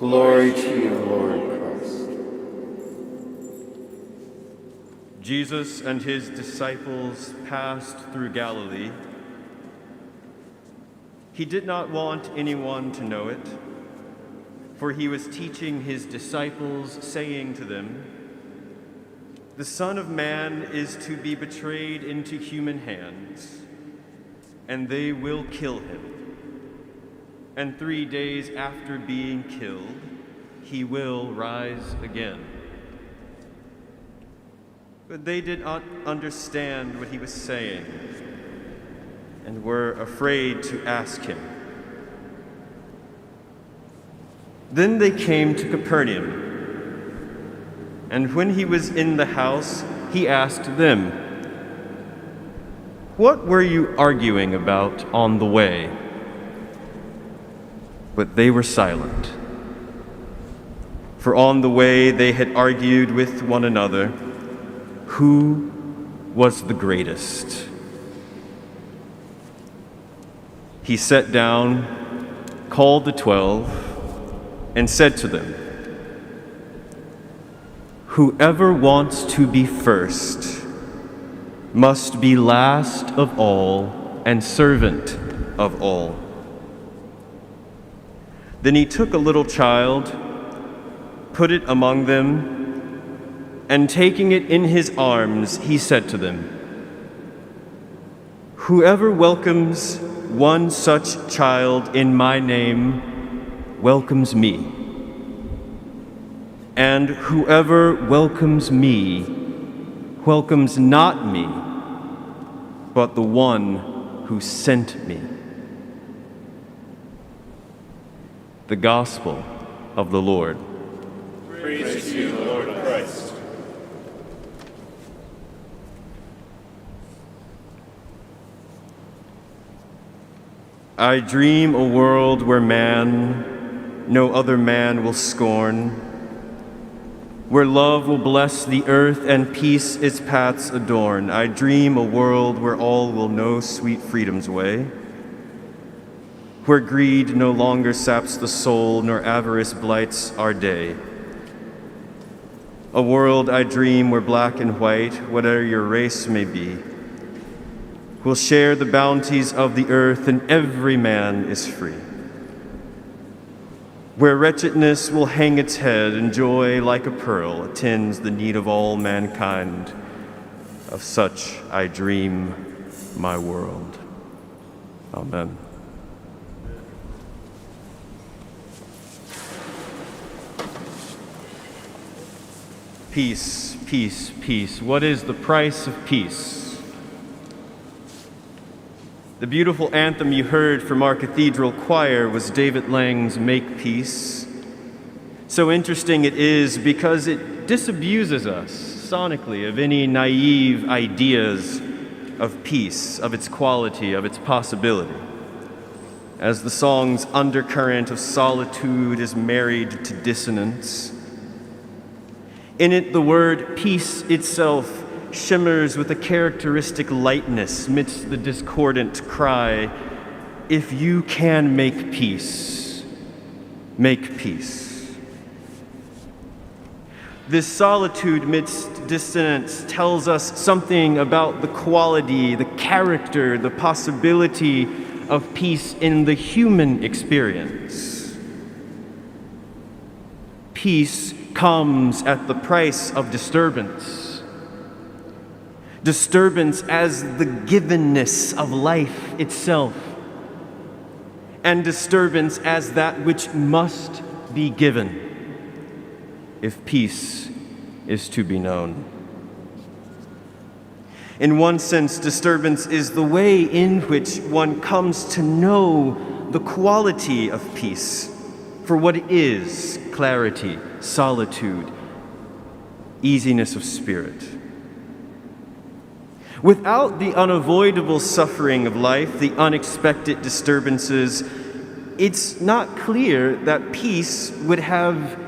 Glory to you, Lord Christ. Jesus and his disciples passed through Galilee. He did not want anyone to know it, for he was teaching his disciples, saying to them, "The Son of Man is to be betrayed into human hands, and they will kill him. And 3 days after being killed, he will rise again." But they did not understand what he was saying and were afraid to ask him. Then they came to Capernaum, and when he was in the house, he asked them, "What were you arguing about on the way?" But they were silent, for on the way they had argued with one another, who was the greatest. He sat down, called the 12, and said to them, "Whoever wants to be first must be last of all and servant of all." Then he took a little child, put it among them, and taking it in his arms, he said to them, "Whoever welcomes one such child in my name welcomes me. And whoever welcomes me welcomes not me, but the one who sent me." The Gospel of the Lord. Praise to you, Lord Christ. I dream a world where man, no other man will scorn, where love will bless the earth and peace its paths adorn. I dream a world where all will know sweet freedom's way, where greed no longer saps the soul, nor avarice blights our day. A world I dream where black and white, whatever your race may be, will share the bounties of the earth and every man is free. Where wretchedness will hang its head and joy like a pearl attends the need of all mankind. Of such I dream my world. Amen. Peace, peace, peace. What is the price of peace? The beautiful anthem you heard from our cathedral choir was David Lang's "Make Peace." So interesting it is because it disabuses us sonically of any naive ideas of peace, of its quality, of its possibility. As the song's undercurrent of solitude is married to dissonance, in it, the word peace itself shimmers with a characteristic lightness amidst the discordant cry, "If you can make peace, make peace." This solitude amidst dissonance tells us something about the quality, the character, the possibility of peace in the human experience. Peace comes at the price of disturbance. Disturbance as the givenness of life itself, and disturbance as that which must be given if peace is to be known. In one sense, disturbance is the way in which one comes to know the quality of peace for what it is: clarity, solitude, easiness of spirit. Without the unavoidable suffering of life, the unexpected disturbances, it's not clear that peace would have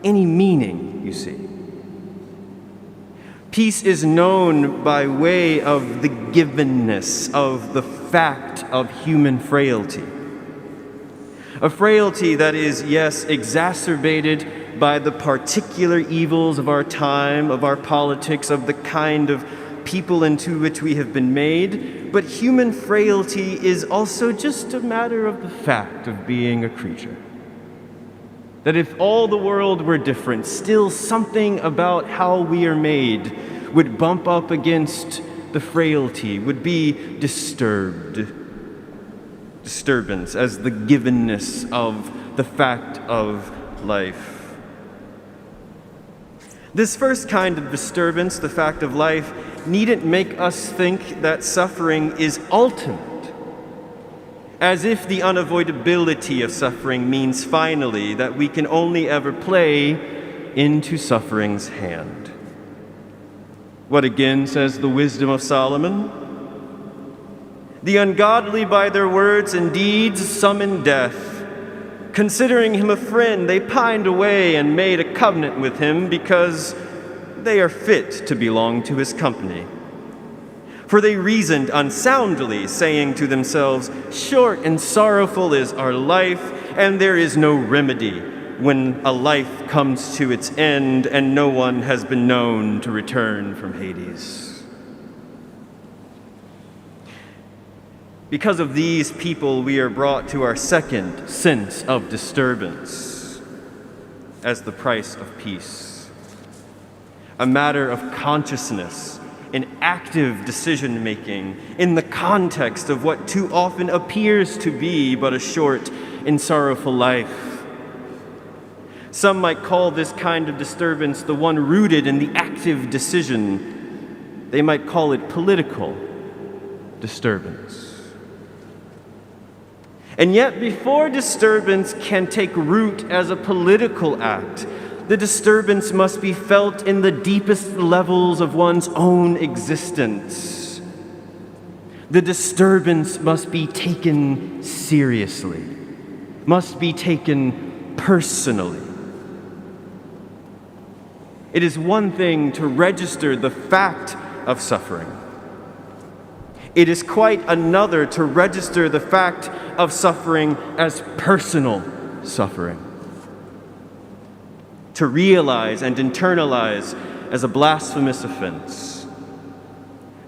any meaning, you see. Peace is known by way of the givenness of the fact of human frailty. A frailty that is, yes, exacerbated by the particular evils of our time, of our politics, of the kind of people into which we have been made, but human frailty is also just a matter of the fact of being a creature. That if all the world were different, still something about how we are made would bump up against the frailty, would be disturbance as the givenness of the fact of life. This first kind of disturbance, the fact of life, needn't make us think that suffering is ultimate, as if the unavoidability of suffering means finally that we can only ever play into suffering's hand. What again says the wisdom of Solomon? The ungodly by their words and deeds summon death. Considering him a friend, they pined away and made a covenant with him because they are fit to belong to his company. For they reasoned unsoundly, saying to themselves, short and sorrowful is our life, and there is no remedy when a life comes to its end and no one has been known to return from Hades. Because of these people, we are brought to our second sense of disturbance as the price of peace. A matter of consciousness, an active decision-making in the context of what too often appears to be but a short and sorrowful life. Some might call this kind of disturbance the one rooted in the active decision. They might call it political disturbance. And yet, before disturbance can take root as a political act, the disturbance must be felt in the deepest levels of one's own existence. The disturbance must be taken seriously, must be taken personally. It is one thing to register the fact of suffering. It is quite another to register the fact of suffering as personal suffering. To realize and internalize as a blasphemous offense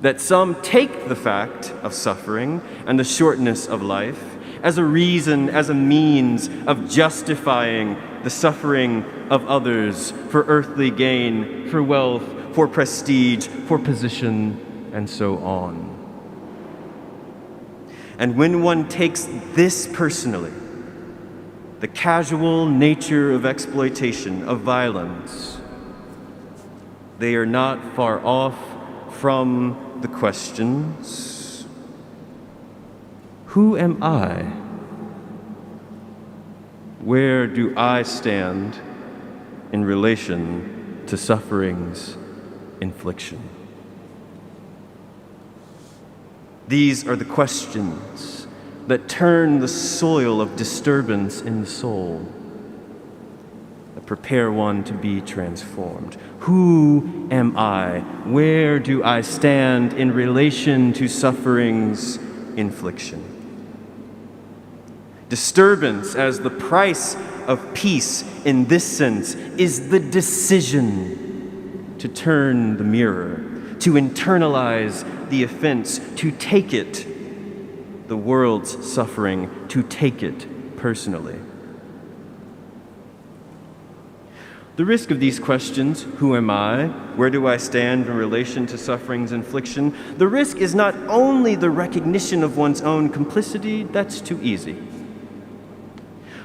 that some take the fact of suffering and the shortness of life as a reason, as a means of justifying the suffering of others for earthly gain, for wealth, for prestige, for position, and so on. And when one takes this personally, the casual nature of exploitation, of violence, they are not far off from the questions, who am I? Where do I stand in relation to suffering's infliction? These are the questions that turn the soil of disturbance in the soul, that prepare one to be transformed. Who am I? Where do I stand in relation to suffering's infliction? Disturbance as the price of peace in this sense is the decision to turn the mirror, to internalize the offense, to take it, the world's suffering, to take it personally. The risk of these questions, who am I? Where do I stand in relation to suffering's infliction? The risk is not only the recognition of one's own complicity, that's too easy.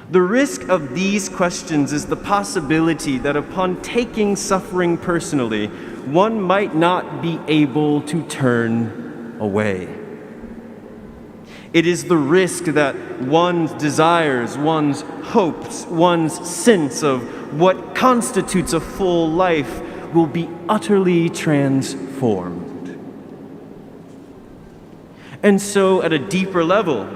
The risk of these questions is the possibility that upon taking suffering personally, one might not be able to turn away. It is the risk that one's desires, one's hopes, one's sense of what constitutes a full life will be utterly transformed. And so, at a deeper level,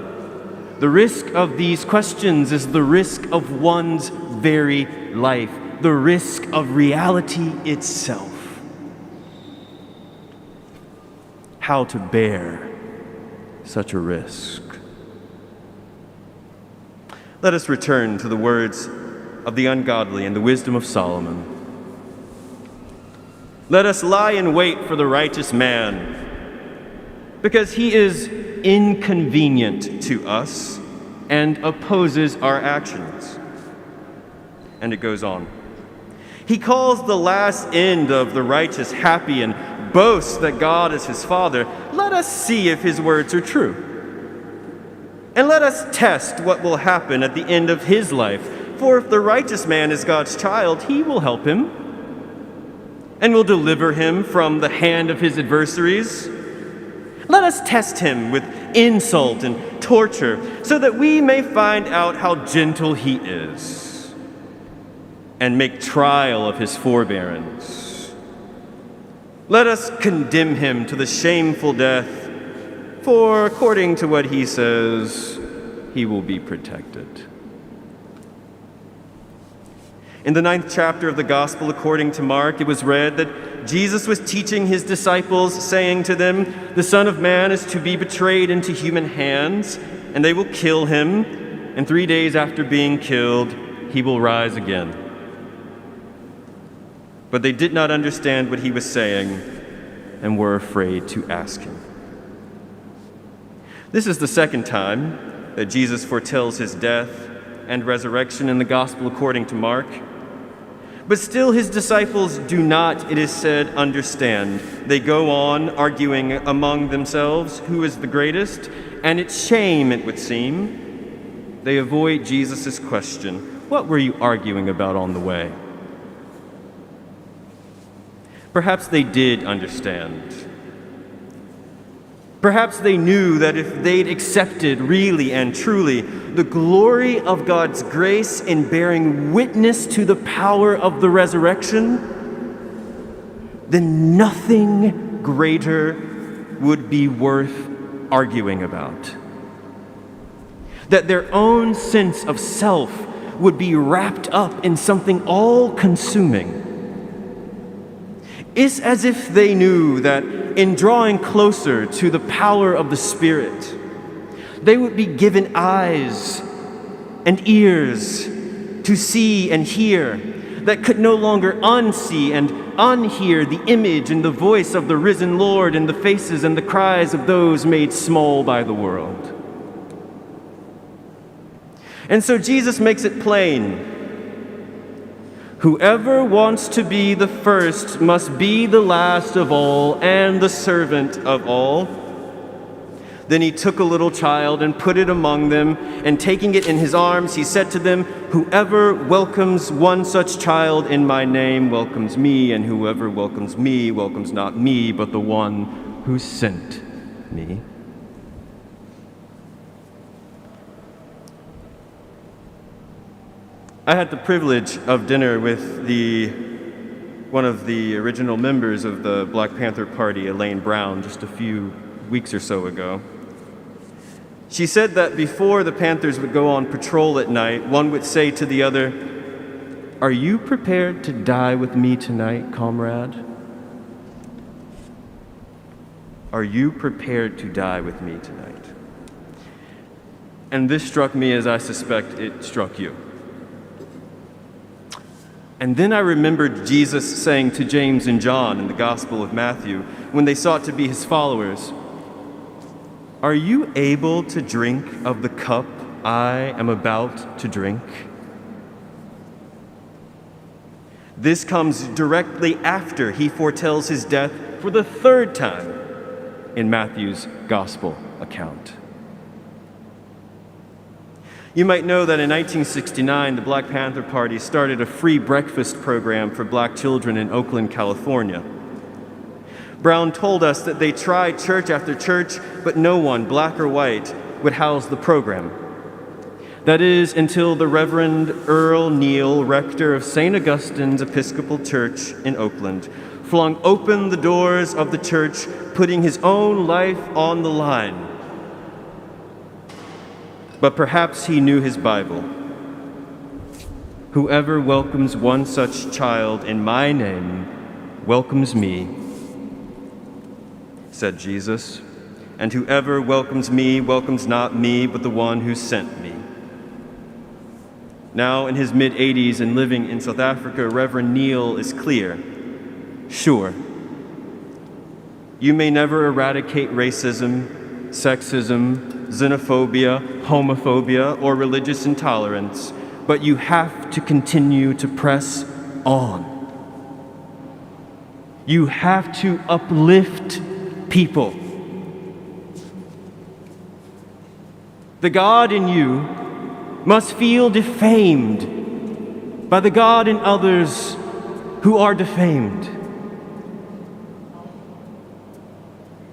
the risk of these questions is the risk of one's very life, the risk of reality itself. How to bear such a risk. Let us return to the words of the ungodly and the wisdom of Solomon. Let us lie in wait for the righteous man, because he is inconvenient to us and opposes our actions. And it goes on. He calls the last end of the righteous happy and boasts that God is his Father. Let us see if his words are true. And let us test what will happen at the end of his life. For if the righteous man is God's child, he will help him and will deliver him from the hand of his adversaries. Let us test him with insult and torture, so that we may find out how gentle he is and make trial of his forbearance. Let us condemn him to the shameful death, for according to what he says, he will be protected. In the 9th chapter of the Gospel according to Mark, it was read that Jesus was teaching his disciples, saying to them, "The Son of Man is to be betrayed into human hands, and they will kill him, and 3 days after being killed, he will rise again." But they did not understand what he was saying and were afraid to ask him. This is the second time that Jesus foretells his death and resurrection in the Gospel according to Mark. But still his disciples do not, it is said, understand. They go on arguing among themselves who is the greatest, and it's shame, it would seem. They avoid Jesus' question, "What were you arguing about on the way?" Perhaps they did understand. Perhaps they knew that if they'd accepted really and truly the glory of God's grace in bearing witness to the power of the resurrection, then nothing greater would be worth arguing about. That their own sense of self would be wrapped up in something all-consuming. It's as if they knew that in drawing closer to the power of the Spirit, they would be given eyes and ears to see and hear that could no longer unsee and unhear the image and the voice of the risen Lord in the faces and the cries of those made small by the world. And so Jesus makes it plain. Whoever wants to be the first must be the last of all and the servant of all. Then he took a little child and put it among them, and taking it in his arms, he said to them, "Whoever welcomes one such child in my name welcomes me, and whoever welcomes me welcomes not me, but the one who sent me." I had the privilege of dinner with one of the original members of the Black Panther Party, Elaine Brown, just a few weeks or so ago. She said that before the Panthers would go on patrol at night, one would say to the other, "Are you prepared to die with me tonight, comrade? Are you prepared to die with me tonight?" And this struck me as I suspect it struck you. And then I remembered Jesus saying to James and John in the Gospel of Matthew, when they sought to be his followers, "Are you able to drink of the cup I am about to drink?" This comes directly after he foretells his death for the third time in Matthew's Gospel account. You might know that in 1969, the Black Panther Party started a free breakfast program for black children in Oakland, California. Brown told us that they tried church after church, but no one, black or white, would house the program. That is, until the Reverend Earl Neal, rector of St. Augustine's Episcopal Church in Oakland, flung open the doors of the church, putting his own life on the line. But perhaps he knew his Bible. "Whoever welcomes one such child in my name welcomes me," said Jesus, "and whoever welcomes me welcomes not me, but the one who sent me." Now in his mid-80s and living in South Africa, Reverend Neil is clear. Sure, you may never eradicate racism, sexism, xenophobia, homophobia, or religious intolerance, but you have to continue to press on. You have to uplift people. The God in you must feel defamed by the God in others who are defamed.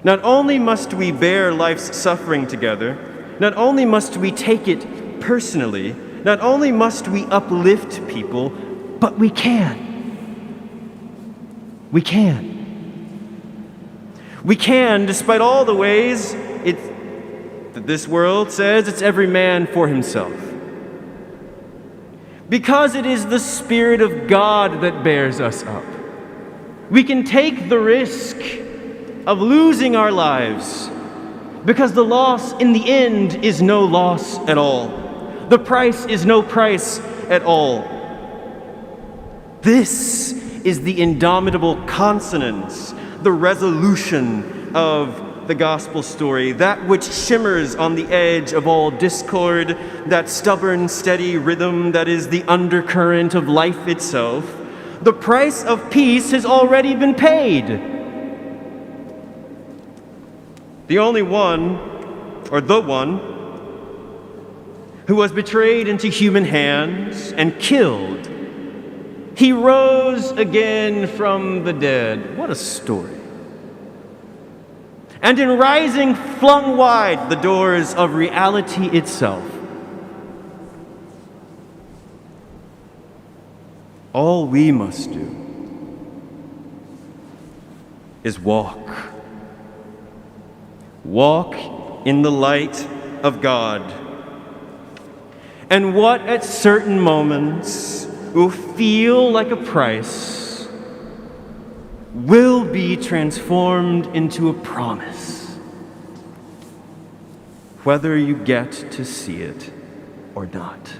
Not only must we bear life's suffering together, not only must we take it personally, not only must we uplift people, but we can. We can. We can, despite all the ways that this world says it's every man for himself. Because it is the Spirit of God that bears us up. We can take the risk of losing our lives, because the loss in the end is no loss at all. The price is no price at all. This is the indomitable consonance, the resolution of the gospel story, that which shimmers on the edge of all discord, that stubborn, steady rhythm that is the undercurrent of life itself. The price of peace has already been paid. The only one, or the one, who was betrayed into human hands and killed, he rose again from the dead. What a story. And in rising, flung wide the doors of reality itself. All we must do is walk. Walk in the light of God. And what at certain moments will feel like a price will be transformed into a promise, whether you get to see it or not.